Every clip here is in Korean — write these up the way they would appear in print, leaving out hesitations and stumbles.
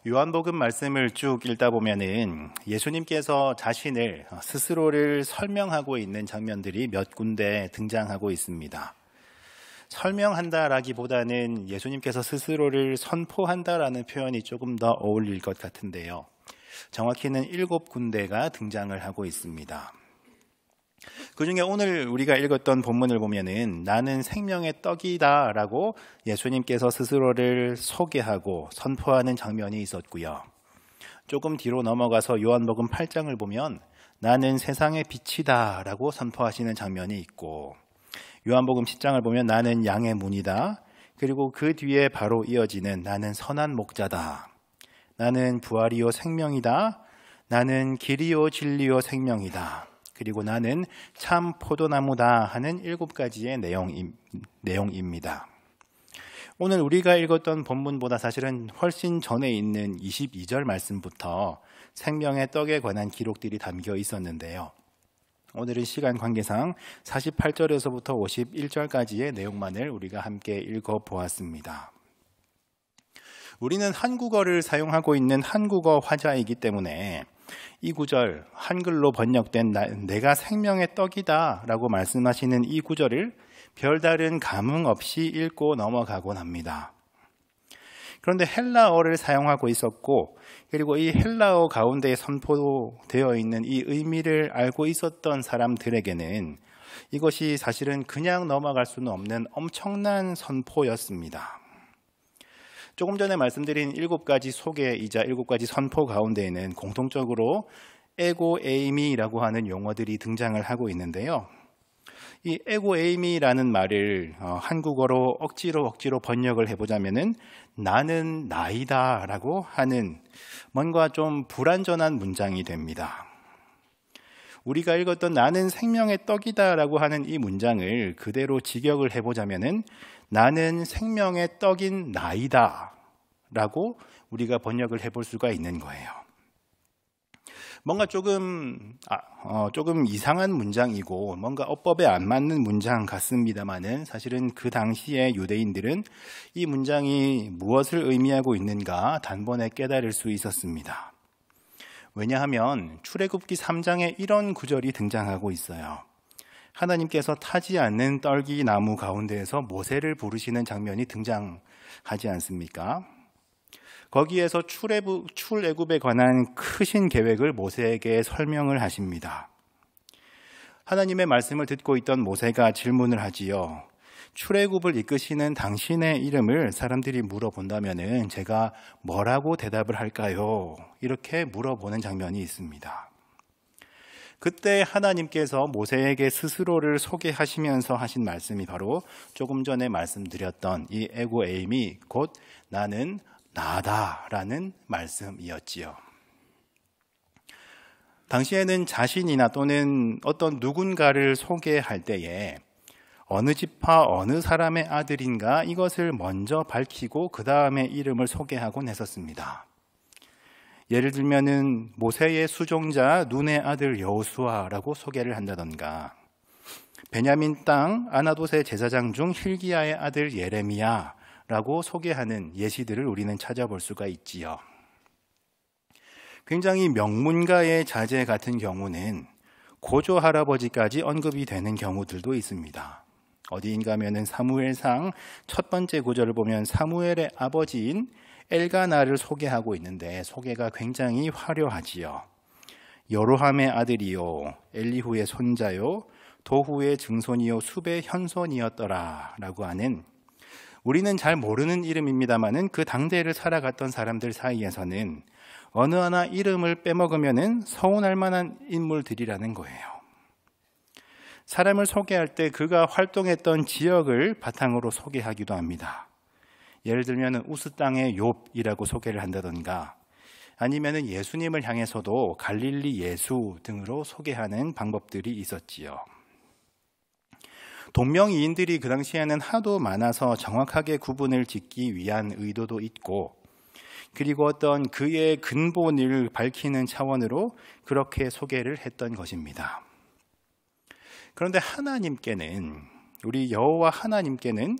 요한복음 말씀을 쭉 읽다 보면은 예수님께서 자신을 스스로를 설명하고 있는 장면들이 몇 군데 등장하고 있습니다. 설명한다라기보다는 예수님께서 스스로를 선포한다라는 표현이 조금 더 어울릴 것 같은데요. 정확히는 7군데가 등장을 하고 있습니다. 그 중에 오늘 우리가 읽었던 본문을 보면은 나는 생명의 떡이다 라고 예수님께서 스스로를 소개하고 선포하는 장면이 있었고요. 조금 뒤로 넘어가서 요한복음 8장을 보면 나는 세상의 빛이다 라고 선포하시는 장면이 있고, 요한복음 10장을 보면 나는 양의 문이다. 그리고 그 뒤에 바로 이어지는 나는 선한 목자다. 나는 부활이요 생명이다. 나는 길이요 진리요 생명이다. 그리고 나는 참 포도나무다 하는 7가지의 내용입니다. 오늘 우리가 읽었던 본문보다 사실은 훨씬 전에 있는 22절 말씀부터 생명의 떡에 관한 기록들이 담겨 있었는데요. 오늘은 시간 관계상 48절에서부터 51절까지의 내용만을 우리가 함께 읽어보았습니다. 우리는 한국어를 사용하고 있는 한국어 화자이기 때문에 이 구절, 한글로 번역된 내가 생명의 떡이다 라고 말씀하시는 이 구절을 별다른 감흥 없이 읽고 넘어가곤 합니다. 그런데 헬라어를 사용하고 있었고, 그리고 이 헬라어 가운데 선포되어 있는 이 의미를 알고 있었던 사람들에게는 이것이 사실은 그냥 넘어갈 수는 없는 엄청난 선포였습니다. 조금 전에 말씀드린 7가지 소개이자 7가지 선포 가운데에는 공통적으로 에고 에이미라고 하는 용어들이 등장을 하고 있는데요. 이 에고 에이미라는 말을 한국어로 억지로 번역을 해보자면은 나는 나이다 라고 하는 뭔가 좀 불완전한 문장이 됩니다. 우리가 읽었던 나는 생명의 떡이다 라고 하는 이 문장을 그대로 직역을 해보자면은 나는 생명의 떡인 나이다 라고 우리가 번역을 해볼 수가 있는 거예요. 뭔가 조금 이상한 문장이고 뭔가 어법에 안 맞는 문장 같습니다만은 사실은 그 당시에 유대인들은 이 문장이 무엇을 의미하고 있는가 단번에 깨달을 수 있었습니다. 왜냐하면 출애굽기 3장에 이런 구절이 등장하고 있어요. 하나님께서 타지 않는 떨기 나무 가운데에서 모세를 부르시는 장면이 등장하지 않습니까? 거기에서 출애굽에 관한 크신 계획을 모세에게 설명을 하십니다. 하나님의 말씀을 듣고 있던 모세가 질문을 하지요. 출애굽을 이끄시는 당신의 이름을 사람들이 물어본다면은 제가 뭐라고 대답을 할까요? 이렇게 물어보는 장면이 있습니다. 그때 하나님께서 모세에게 스스로를 소개하시면서 하신 말씀이 바로 조금 전에 말씀드렸던 이 에고 에임이 곧 나는 나다라는 말씀이었지요. 당시에는 자신이나 또는 어떤 누군가를 소개할 때에 어느 지파 어느 사람의 아들인가 이것을 먼저 밝히고 그 다음에 이름을 소개하곤 했었습니다. 예를 들면은 모세의 수종자 눈의 아들 여호수아라고 소개를 한다던가, 베냐민 땅 아나돗의 제사장 중 힐기야의 아들 예레미야라고 소개하는 예시들을 우리는 찾아볼 수가 있지요. 굉장히 명문가의 자제 같은 경우는 고조 할아버지까지 언급이 되는 경우들도 있습니다. 어디인가 하면은 사무엘상 첫 번째 구절을 보면 사무엘의 아버지인 엘가나를 소개하고 있는데 소개가 굉장히 화려하지요. 여로함의 아들이요 엘리후의 손자요 도후의 증손이요 숲의 현손이었더라 라고 하는, 우리는 잘 모르는 이름입니다만은 그 당대를 살아갔던 사람들 사이에서는 어느 하나 이름을 빼먹으면은 서운할 만한 인물들이라는 거예요. 사람을 소개할 때 그가 활동했던 지역을 바탕으로 소개하기도 합니다. 예를 들면 우스 땅의 욥이라고 소개를 한다던가, 아니면 예수님을 향해서도 갈릴리 예수 등으로 소개하는 방법들이 있었지요. 동명이인들이 그 당시에는 하도 많아서 정확하게 구분을 짓기 위한 의도도 있고, 그리고 어떤 그의 근본을 밝히는 차원으로 그렇게 소개를 했던 것입니다. 그런데 하나님께는, 우리 여호와 하나님께는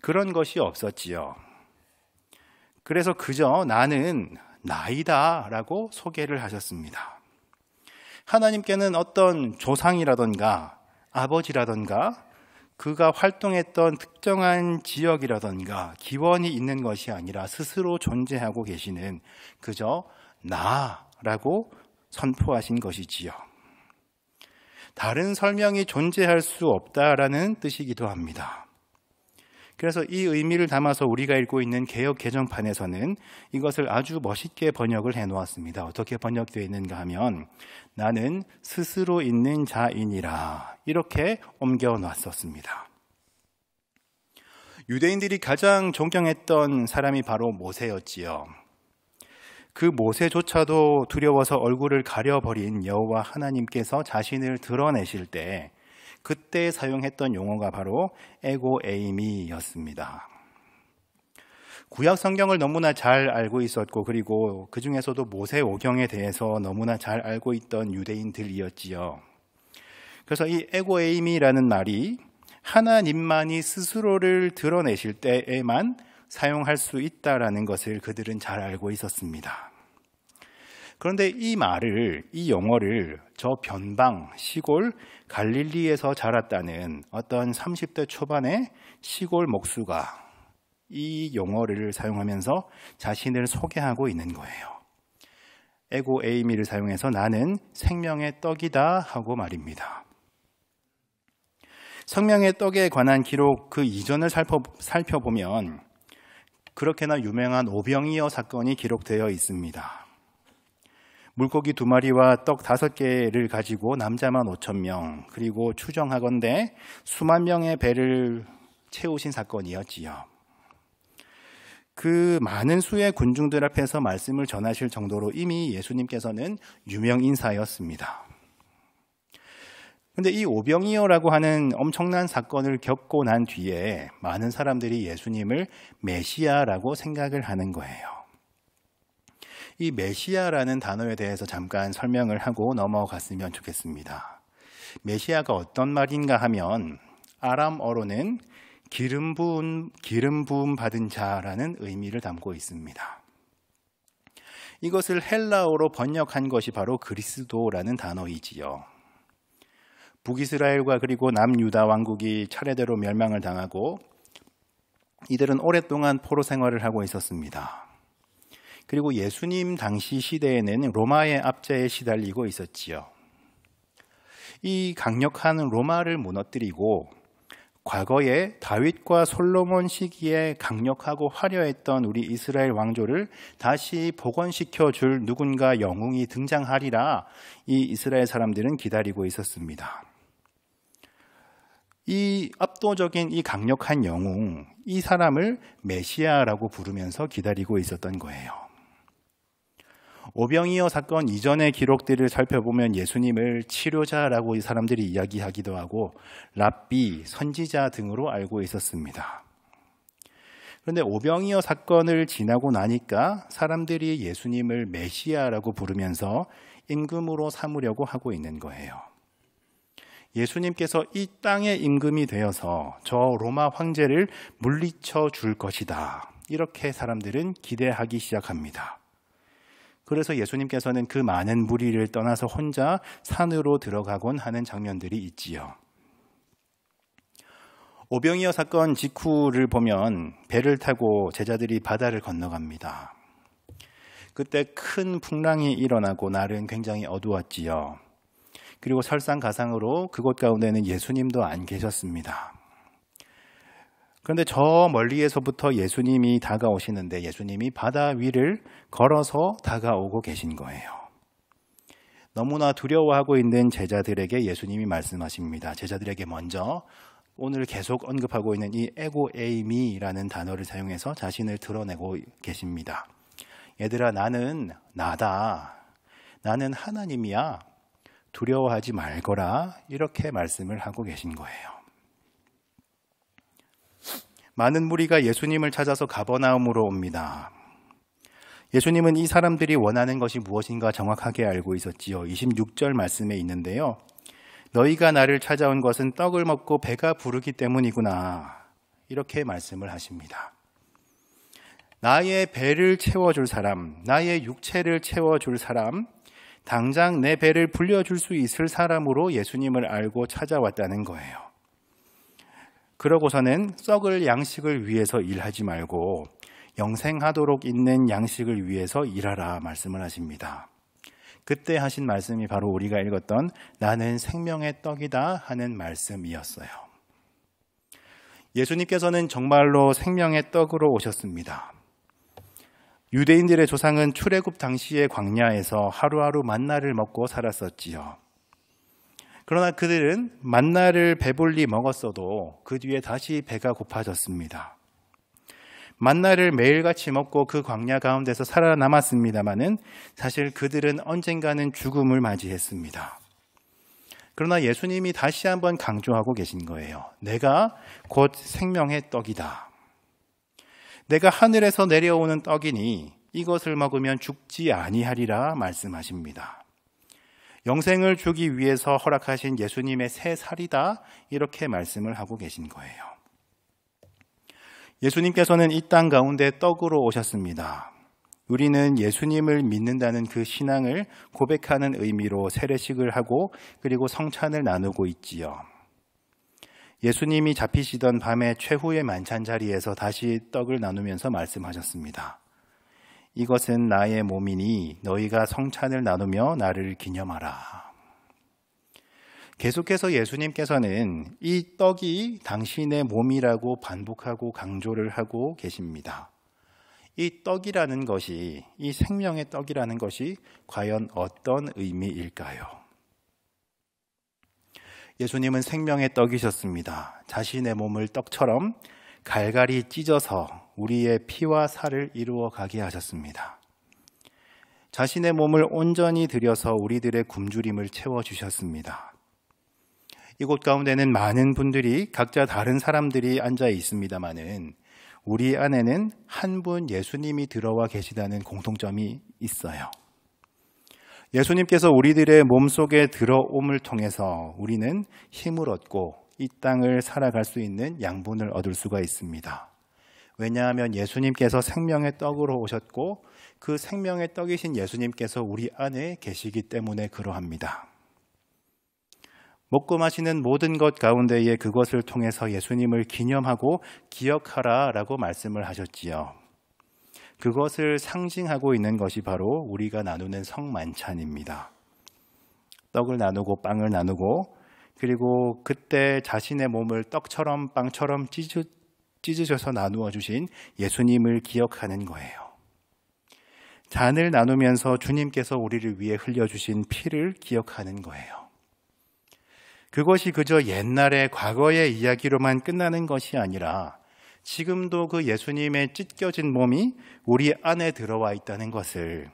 그런 것이 없었지요. 그래서 그저 나는 나이다 라고 소개를 하셨습니다. 하나님께는 어떤 조상이라던가 아버지라던가 그가 활동했던 특정한 지역이라던가 기원이 있는 것이 아니라 스스로 존재하고 계시는 그저 나라고 선포하신 것이지요. 다른 설명이 존재할 수 없다라는 뜻이기도 합니다. 그래서 이 의미를 담아서 우리가 읽고 있는 개역 개정판에서는 이것을 아주 멋있게 번역을 해놓았습니다. 어떻게 번역되어 있는가 하면 나는 스스로 있는 자이니라 이렇게 옮겨놨었습니다. 유대인들이 가장 존경했던 사람이 바로 모세였지요. 그 모세조차도 두려워서 얼굴을 가려버린 여호와 하나님께서 자신을 드러내실 때 그때 사용했던 용어가 바로 에고에이미였습니다. 구약 성경을 너무나 잘 알고 있었고 그리고 그 중에서도 모세오경에 대해서 너무나 잘 알고 있던 유대인들이었지요. 그래서 이 에고에이미라는 말이 하나님만이 스스로를 드러내실 때에만 사용할 수 있다라는 것을 그들은 잘 알고 있었습니다. 그런데 이 말을, 이 용어를 저 변방, 시골 갈릴리에서 자랐다는 어떤 30대 초반의 시골 목수가 이 용어를 사용하면서 자신을 소개하고 있는 거예요. 에고에이미를 사용해서 나는 생명의 떡이다 하고 말입니다. 생명의 떡에 관한 기록 그 이전을 살펴보면 그렇게나 유명한 오병이어 사건이 기록되어 있습니다. 물고기 2마리와 떡 5개를 가지고 남자만 5,000명 그리고 추정하건대 수만 명의 배를 채우신 사건이었지요. 그 많은 수의 군중들 앞에서 말씀을 전하실 정도로 이미 예수님께서는 유명 인사였습니다. 그런데 이 오병이어라고 하는 엄청난 사건을 겪고 난 뒤에 많은 사람들이 예수님을 메시아라고 생각을 하는 거예요. 이 메시아라는 단어에 대해서 잠깐 설명을 하고 넘어갔으면 좋겠습니다. 메시아가 어떤 말인가 하면 아람어로는 기름 부음 받은 자라는 의미를 담고 있습니다. 이것을 헬라어로 번역한 것이 바로 그리스도라는 단어이지요. 북이스라엘과 그리고 남유다 왕국이 차례대로 멸망을 당하고 이들은 오랫동안 포로 생활을 하고 있었습니다. 그리고 예수님 당시 시대에는 로마의 압제에 시달리고 있었지요. 이 강력한 로마를 무너뜨리고 과거에 다윗과 솔로몬 시기에 강력하고 화려했던 우리 이스라엘 왕조를 다시 복원시켜 줄 누군가 영웅이 등장하리라 이 이스라엘 사람들은 기다리고 있었습니다. 이 압도적인 이 강력한 영웅, 이 사람을 메시아라고 부르면서 기다리고 있었던 거예요. 오병이어 사건 이전의 기록들을 살펴보면 예수님을 치료자라고 이 사람들이 이야기하기도 하고 랍비, 선지자 등으로 알고 있었습니다. 그런데 오병이어 사건을 지나고 나니까 사람들이 예수님을 메시아라고 부르면서 임금으로 삼으려고 하고 있는 거예요. 예수님께서 이 땅의 임금이 되어서 저 로마 황제를 물리쳐 줄 것이다. 이렇게 사람들은 기대하기 시작합니다. 그래서 예수님께서는 그 많은 무리를 떠나서 혼자 산으로 들어가곤 하는 장면들이 있지요. 오병이어 사건 직후를 보면 배를 타고 제자들이 바다를 건너갑니다. 그때 큰 풍랑이 일어나고 날은 굉장히 어두웠지요. 그리고 설상가상으로 그곳 가운데는 예수님도 안 계셨습니다. 그런데 저 멀리에서부터 예수님이 다가오시는데 예수님이 바다 위를 걸어서 다가오고 계신 거예요. 너무나 두려워하고 있는 제자들에게 예수님이 말씀하십니다. 제자들에게 먼저 오늘 계속 언급하고 있는 이 에고에이미라는 단어를 사용해서 자신을 드러내고 계십니다. 얘들아, 나는 나다. 나는 하나님이야. 두려워하지 말거라. 이렇게 말씀을 하고 계신 거예요. 많은 무리가 예수님을 찾아서 가버나움으로 옵니다. 예수님은 이 사람들이 원하는 것이 무엇인가 정확하게 알고 있었지요. 26절 말씀에 있는데요. 너희가 나를 찾아온 것은 떡을 먹고 배가 부르기 때문이구나. 이렇게 말씀을 하십니다. 나의 배를 채워줄 사람, 나의 육체를 채워줄 사람, 당장 내 배를 불려줄 수 있을 사람으로 예수님을 알고 찾아왔다는 거예요. 그러고서는 썩을 양식을 위해서 일하지 말고 영생하도록 있는 양식을 위해서 일하라 말씀을 하십니다. 그때 하신 말씀이 바로 우리가 읽었던 나는 생명의 떡이다 하는 말씀이었어요. 예수님께서는 정말로 생명의 떡으로 오셨습니다. 유대인들의 조상은 출애굽 당시의 광야에서 하루하루 만나를 먹고 살았었지요. 그러나 그들은 만나를 배불리 먹었어도 그 뒤에 다시 배가 고파졌습니다. 만나를 매일같이 먹고 그 광야 가운데서 살아남았습니다마는 사실 그들은 언젠가는 죽음을 맞이했습니다. 그러나 예수님이 다시 한번 강조하고 계신 거예요. 내가 곧 생명의 떡이다. 내가 하늘에서 내려오는 떡이니 이것을 먹으면 죽지 아니하리라 말씀하십니다. 영생을 주기 위해서 허락하신 예수님의 새 살이다 이렇게 말씀을 하고 계신 거예요. 예수님께서는 이 땅 가운데 떡으로 오셨습니다. 우리는 예수님을 믿는다는 그 신앙을 고백하는 의미로 세례식을 하고 그리고 성찬을 나누고 있지요. 예수님이 잡히시던 밤의 최후의 만찬 자리에서 다시 떡을 나누면서 말씀하셨습니다. 이것은 나의 몸이니 너희가 성찬을 나누며 나를 기념하라. 계속해서 예수님께서는 이 떡이 당신의 몸이라고 반복하고 강조를 하고 계십니다. 이 떡이라는 것이, 이 생명의 떡이라는 것이 과연 어떤 의미일까요? 예수님은 생명의 떡이셨습니다. 자신의 몸을 떡처럼 갈갈이 찢어서 우리의 피와 살을 이루어 가게 하셨습니다. 자신의 몸을 온전히 들여서 우리들의 굶주림을 채워주셨습니다. 이곳 가운데는 많은 분들이 각자 다른 사람들이 앉아 있습니다마는 우리 안에는 한 분 예수님이 들어와 계시다는 공통점이 있어요. 예수님께서 우리들의 몸속에 들어옴을 통해서 우리는 힘을 얻고 이 땅을 살아갈 수 있는 양분을 얻을 수가 있습니다. 왜냐하면 예수님께서 생명의 떡으로 오셨고 그 생명의 떡이신 예수님께서 우리 안에 계시기 때문에 그러합니다. 먹고 마시는 모든 것 가운데에 그것을 통해서 예수님을 기념하고 기억하라라고 말씀을 하셨지요. 그것을 상징하고 있는 것이 바로 우리가 나누는 성만찬입니다. 떡을 나누고 빵을 나누고 그리고 그때 자신의 몸을 떡처럼 빵처럼 찢으셔서 나누어 주신 예수님을 기억하는 거예요. 잔을 나누면서 주님께서 우리를 위해 흘려주신 피를 기억하는 거예요. 그것이 그저 옛날의 과거의 이야기로만 끝나는 것이 아니라 지금도 그 예수님의 찢겨진 몸이 우리 안에 들어와 있다는 것을,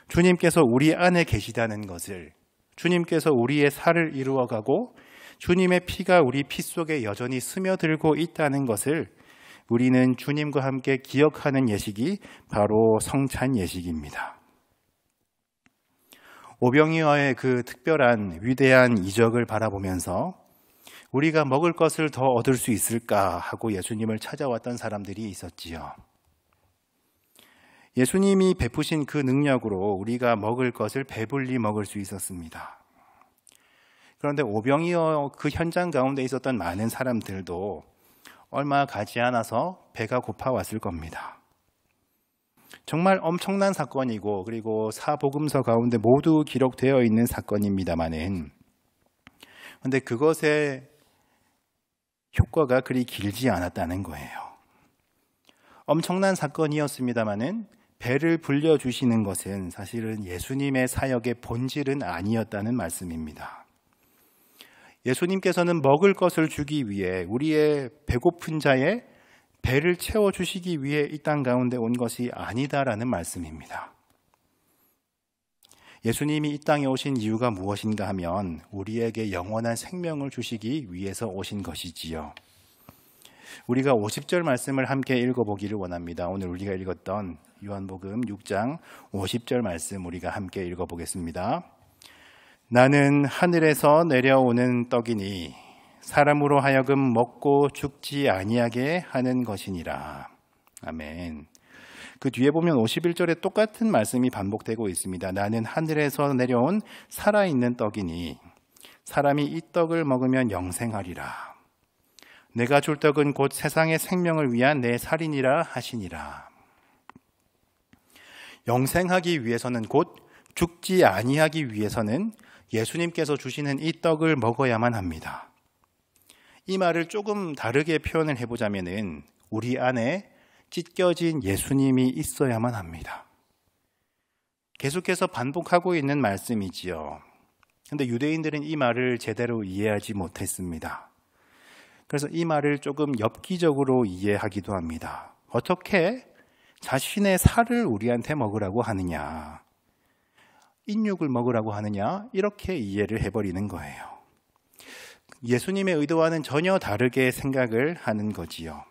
주님께서 우리 안에 계시다는 것을, 주님께서 우리의 살을 이루어가고 주님의 피가 우리 피 속에 여전히 스며들고 있다는 것을 우리는 주님과 함께 기억하는 예식이 바로 성찬 예식입니다. 오병이어의 그 특별한 위대한 이적을 바라보면서 우리가 먹을 것을 더 얻을 수 있을까 하고 예수님을 찾아왔던 사람들이 있었지요. 예수님이 베푸신 그 능력으로 우리가 먹을 것을 배불리 먹을 수 있었습니다. 그런데 오병이어 그 현장 가운데 있었던 많은 사람들도 얼마 가지 않아서 배가 고파왔을 겁니다. 정말 엄청난 사건이고 그리고 사복음서 가운데 모두 기록되어 있는 사건입니다마는 그런데 그것의 효과가 그리 길지 않았다는 거예요. 엄청난 사건이었습니다마는 배를 불려주시는 것은 사실은 예수님의 사역의 본질은 아니었다는 말씀입니다. 예수님께서는 먹을 것을 주기 위해 우리의 배고픈 자의 배를 채워주시기 위해 이 땅 가운데 온 것이 아니다라는 말씀입니다. 예수님이 이 땅에 오신 이유가 무엇인가 하면 우리에게 영원한 생명을 주시기 위해서 오신 것이지요. 우리가 50절 말씀을 함께 읽어보기를 원합니다. 오늘 우리가 읽었던 요한복음 6장 50절 말씀 우리가 함께 읽어보겠습니다. 나는 하늘에서 내려오는 떡이니 사람으로 하여금 먹고 죽지 아니하게 하는 것이니라. 아멘. 그 뒤에 보면 51절에 똑같은 말씀이 반복되고 있습니다. 나는 하늘에서 내려온 살아있는 떡이니 사람이 이 떡을 먹으면 영생하리라. 내가 줄 떡은 곧 세상의 생명을 위한 내 살이니라 하시니라. 영생하기 위해서는 곧 죽지 아니하기 위해서는 예수님께서 주시는 이 떡을 먹어야만 합니다. 이 말을 조금 다르게 표현을 해보자면은 우리 안에 찢겨진 예수님이 있어야만 합니다. 계속해서 반복하고 있는 말씀이지요. 근데 유대인들은 이 말을 제대로 이해하지 못했습니다. 그래서 이 말을 조금 엽기적으로 이해하기도 합니다. 어떻게 자신의 살을 우리한테 먹으라고 하느냐, 인육을 먹으라고 하느냐, 이렇게 이해를 해버리는 거예요. 예수님의 의도와는 전혀 다르게 생각을 하는 거지요.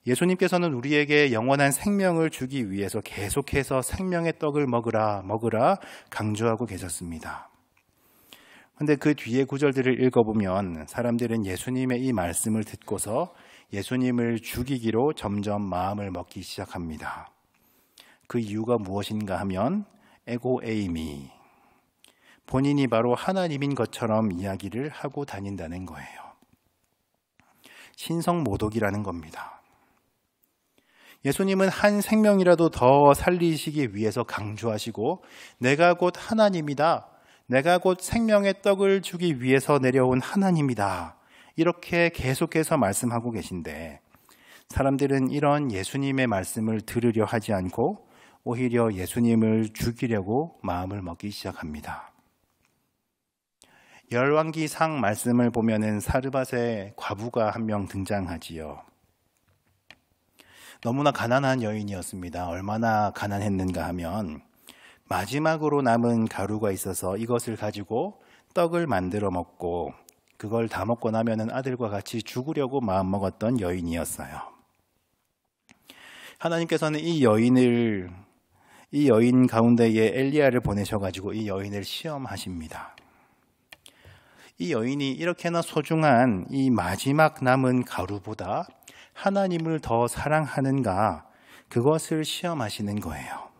예수님께서는 우리에게 영원한 생명을 주기 위해서 계속해서 생명의 떡을 먹으라 강조하고 계셨습니다. 그런데 그 뒤에 구절들을 읽어보면 사람들은 예수님의 이 말씀을 듣고서 예수님을 죽이기로 점점 마음을 먹기 시작합니다. 그 이유가 무엇인가 하면 에고에이미, 본인이 바로 하나님인 것처럼 이야기를 하고 다닌다는 거예요. 신성모독이라는 겁니다. 예수님은 한 생명이라도 더 살리시기 위해서 강조하시고 내가 곧 하나님이다, 내가 곧 생명의 떡을 주기 위해서 내려온 하나님이다, 이렇게 계속해서 말씀하고 계신데 사람들은 이런 예수님의 말씀을 들으려 하지 않고 오히려 예수님을 죽이려고 마음을 먹기 시작합니다. 열왕기상 말씀을 보면은 사르밧의 과부가 한 명 등장하지요. 너무나 가난한 여인이었습니다. 얼마나 가난했는가 하면 마지막으로 남은 가루가 있어서 이것을 가지고 떡을 만들어 먹고 그걸 다 먹고 나면은 아들과 같이 죽으려고 마음먹었던 여인이었어요. 하나님께서는 이 여인 가운데에 엘리야를 보내셔가지고 이 여인을 시험하십니다. 이 여인이 이렇게나 소중한 이 마지막 남은 가루보다 하나님을 더 사랑하는가, 그것을 시험하시는 거예요.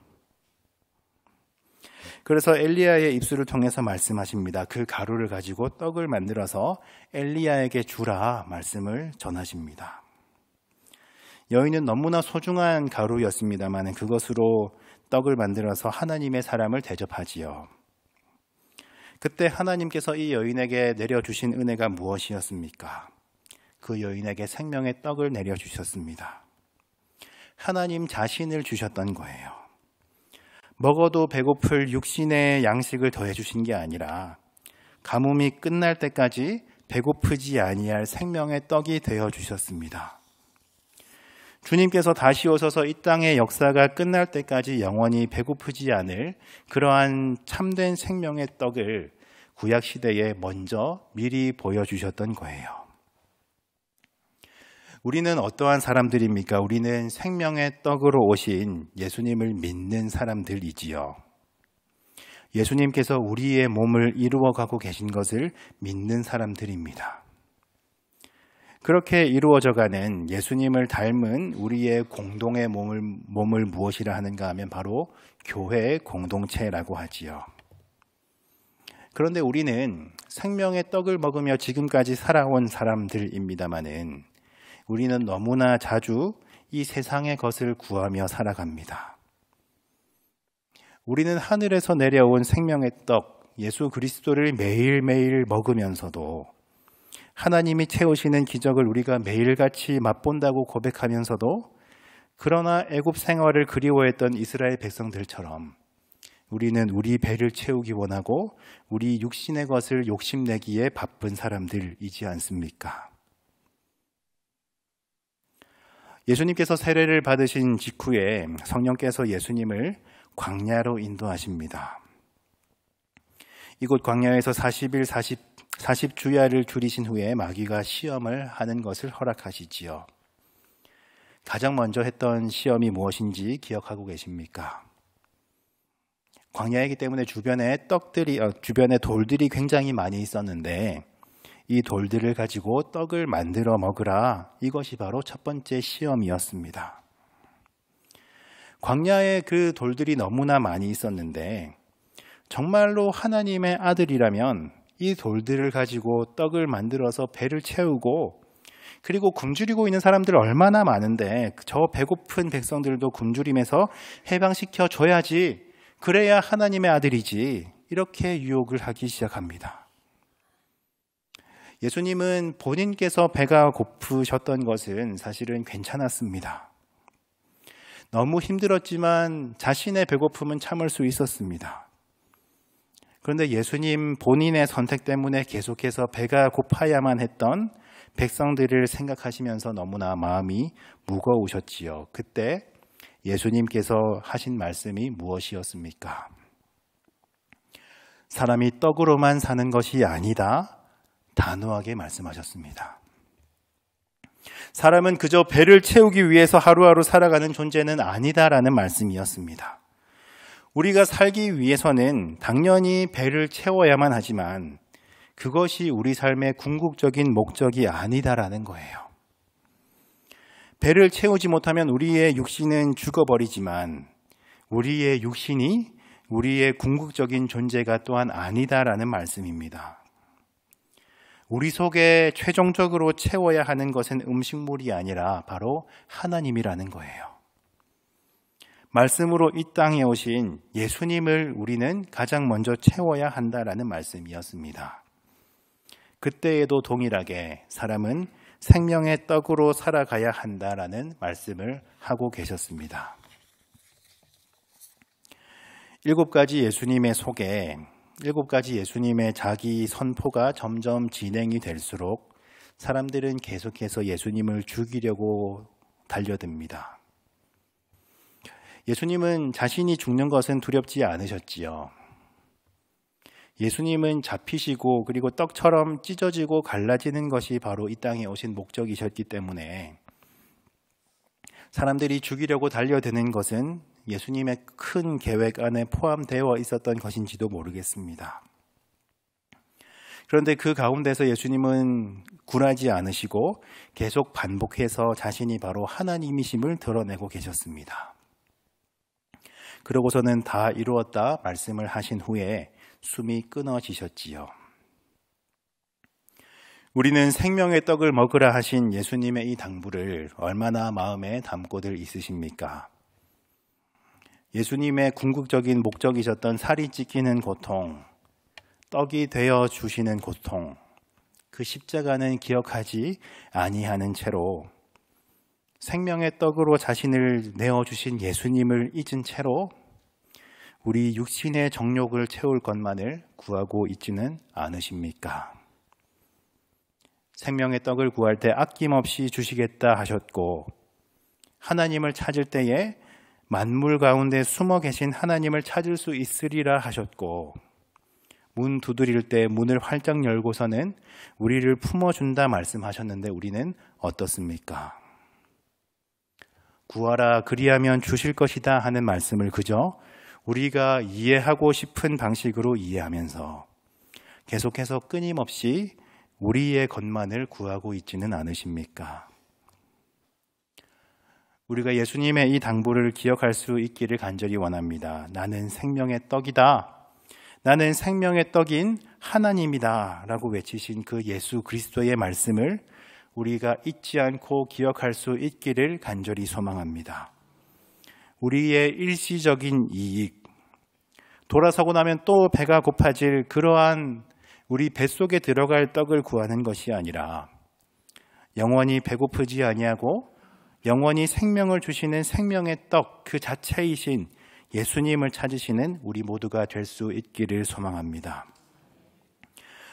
그래서 엘리야의 입술을 통해서 말씀하십니다. 그 가루를 가지고 떡을 만들어서 엘리야에게 주라 말씀을 전하십니다. 여인은 너무나 소중한 가루였습니다만 그것으로 떡을 만들어서 하나님의 사람을 대접하지요. 그때 하나님께서 이 여인에게 내려주신 은혜가 무엇이었습니까? 그 여인에게 생명의 떡을 내려주셨습니다. 하나님 자신을 주셨던 거예요. 먹어도 배고플 육신의 양식을 더해주신 게 아니라 가뭄이 끝날 때까지 배고프지 아니할 생명의 떡이 되어주셨습니다. 주님께서 다시 오셔서 이 땅의 역사가 끝날 때까지 영원히 배고프지 않을 그러한 참된 생명의 떡을 구약시대에 먼저 미리 보여주셨던 거예요. 우리는 어떠한 사람들입니까? 우리는 생명의 떡으로 오신 예수님을 믿는 사람들이지요. 예수님께서 우리의 몸을 이루어가고 계신 것을 믿는 사람들입니다. 그렇게 이루어져가는 예수님을 닮은 우리의 공동의 몸을 무엇이라 하는가 하면 바로 교회의 공동체라고 하지요. 그런데 우리는 생명의 떡을 먹으며 지금까지 살아온 사람들입니다마는 우리는 너무나 자주 이 세상의 것을 구하며 살아갑니다. 우리는 하늘에서 내려온 생명의 떡, 예수 그리스도를 매일매일 먹으면서도 하나님이 채우시는 기적을 우리가 매일같이 맛본다고 고백하면서도 그러나 애굽 생활을 그리워했던 이스라엘 백성들처럼 우리는 우리 배를 채우기 원하고 우리 육신의 것을 욕심내기에 바쁜 사람들이지 않습니까? 예수님께서 세례를 받으신 직후에 성령께서 예수님을 광야로 인도하십니다. 이곳 광야에서 40일 40주야를 줄이신 후에 마귀가 시험을 하는 것을 허락하시지요. 가장 먼저 했던 시험이 무엇인지 기억하고 계십니까? 광야이기 때문에 주변에 돌들이 굉장히 많이 있었는데 이 돌들을 가지고 떡을 만들어 먹으라, 이것이 바로 첫 번째 시험이었습니다. 광야에 그 돌들이 너무나 많이 있었는데 정말로 하나님의 아들이라면 이 돌들을 가지고 떡을 만들어서 배를 채우고, 그리고 굶주리고 있는 사람들 얼마나 많은데 저 배고픈 백성들도 굶주림에서 해방시켜 줘야지, 그래야 하나님의 아들이지, 이렇게 유혹을 하기 시작합니다. 예수님은 본인께서 배가 고프셨던 것은 사실은 괜찮았습니다. 너무 힘들었지만 자신의 배고픔은 참을 수 있었습니다. 그런데 예수님 본인의 선택 때문에 계속해서 배가 고파야만 했던 백성들을 생각하시면서 너무나 마음이 무거우셨지요. 그때 예수님께서 하신 말씀이 무엇이었습니까? 사람이 떡으로만 사는 것이 아니다, 단호하게 말씀하셨습니다. 사람은 그저 배를 채우기 위해서 하루하루 살아가는 존재는 아니다라는 말씀이었습니다. 우리가 살기 위해서는 당연히 배를 채워야만 하지만 그것이 우리 삶의 궁극적인 목적이 아니다라는 거예요. 배를 채우지 못하면 우리의 육신은 죽어버리지만 우리의 육신이 우리의 궁극적인 존재가 또한 아니다라는 말씀입니다. 우리 속에 최종적으로 채워야 하는 것은 음식물이 아니라 바로 하나님이라는 거예요. 말씀으로 이 땅에 오신 예수님을 우리는 가장 먼저 채워야 한다라는 말씀이었습니다. 그때에도 동일하게 사람은 생명의 떡으로 살아가야 한다라는 말씀을 하고 계셨습니다. 7가지 예수님의 소개, 7가지 예수님의 자기 선포가 점점 진행이 될수록 사람들은 계속해서 예수님을 죽이려고 달려듭니다. 예수님은 자신이 죽는 것은 두렵지 않으셨지요. 예수님은 잡히시고 그리고 떡처럼 찢어지고 갈라지는 것이 바로 이 땅에 오신 목적이셨기 때문에 사람들이 죽이려고 달려드는 것은 예수님의 큰 계획 안에 포함되어 있었던 것인지도 모르겠습니다. 그런데 그 가운데서 예수님은 굴하지 않으시고 계속 반복해서 자신이 바로 하나님이심을 드러내고 계셨습니다. 그러고서는 다 이루었다 말씀을 하신 후에 숨이 끊어지셨지요. 우리는 생명의 떡을 먹으라 하신 예수님의 이 당부를 얼마나 마음에 담고들 있으십니까? 예수님의 궁극적인 목적이셨던 살이 찢기는 고통, 떡이 되어 주시는 고통, 그 십자가는 기억하지 아니하는 채로 생명의 떡으로 자신을 내어주신 예수님을 잊은 채로 우리 육신의 정욕을 채울 것만을 구하고 있지는 않으십니까? 생명의 떡을 구할 때 아낌없이 주시겠다 하셨고, 하나님을 찾을 때에 만물 가운데 숨어 계신 하나님을 찾을 수 있으리라 하셨고, 문 두드릴 때 문을 활짝 열고서는 우리를 품어준다 말씀하셨는데 우리는 어떻습니까? 구하라 그리하면 주실 것이다 하는 말씀을 그저 우리가 이해하고 싶은 방식으로 이해하면서 계속해서 끊임없이 우리의 것만을 구하고 있지는 않으십니까? 우리가 예수님의 이 당부를 기억할 수 있기를 간절히 원합니다. 나는 생명의 떡이다. 나는 생명의 떡인 하나님이다 라고 외치신 그 예수 그리스도의 말씀을 우리가 잊지 않고 기억할 수 있기를 간절히 소망합니다. 우리의 일시적인 이익, 돌아서고 나면 또 배가 고파질 그러한 우리 뱃속에 들어갈 떡을 구하는 것이 아니라 영원히 배고프지 아니하고 영원히 생명을 주시는 생명의 떡 그 자체이신 예수님을 찾으시는 우리 모두가 될 수 있기를 소망합니다.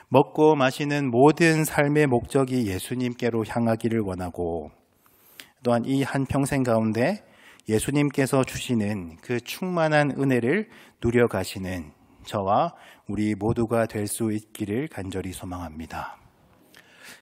먹고 마시는 모든 삶의 목적이 예수님께로 향하기를 원하고, 또한 이 한평생 가운데 예수님께서 주시는 그 충만한 은혜를 누려가시는 저와 우리 모두가 될 수 있기를 간절히 소망합니다.